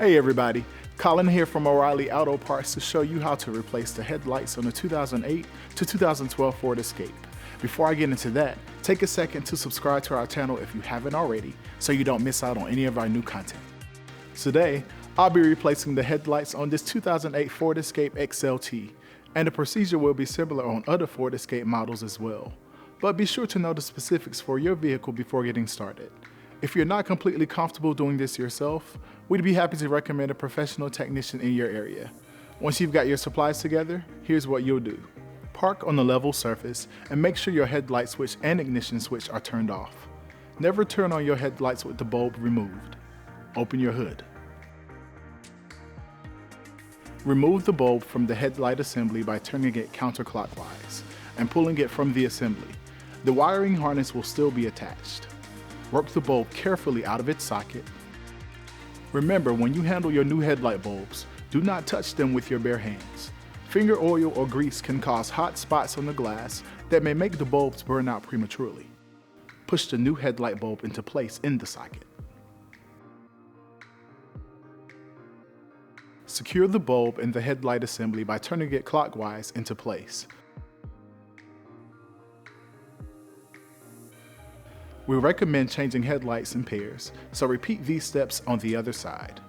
Hey everybody, Colin here from O'Reilly Auto Parts to show you how to replace the headlights on the 2008 to 2012 Ford Escape. Before I get into that, take a second to subscribe to our channel if you haven't already so you don't miss out on any of our new content. Today, I'll be replacing the headlights on this 2008 Ford Escape XLT, and the procedure will be similar on other Ford Escape models as well. But be sure to know the specifics for your vehicle before getting started. If you're not completely comfortable doing this yourself, we'd be happy to recommend a professional technician in your area. Once you've got your supplies together, here's what you'll do. Park on a level surface and make sure your headlight switch and ignition switch are turned off. Never turn on your headlights with the bulb removed. Open your hood. Remove the bulb from the headlight assembly by turning it counterclockwise and pulling it from the assembly. The wiring harness will still be attached. Work the bulb carefully out of its socket. Remember, when you handle your new headlight bulbs, do not touch them with your bare hands. Finger oil or grease can cause hot spots on the glass that may make the bulbs burn out prematurely. Push the new headlight bulb into place in the socket. Secure the bulb in the headlight assembly by turning it clockwise into place. We recommend changing headlights in pairs, so repeat these steps on the other side.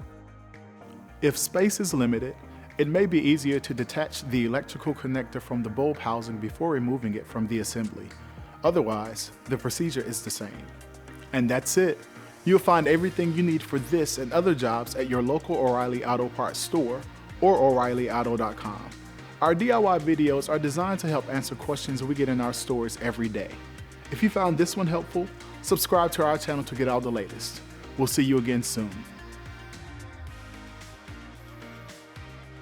If space is limited, it may be easier to detach the electrical connector from the bulb housing before removing it from the assembly. Otherwise, the procedure is the same. And that's it. You'll find everything you need for this and other jobs at your local O'Reilly Auto Parts store or O'ReillyAuto.com. Our DIY videos are designed to help answer questions we get in our stores every day. If you found this one helpful, subscribe to our channel to get all the latest. We'll see you again soon.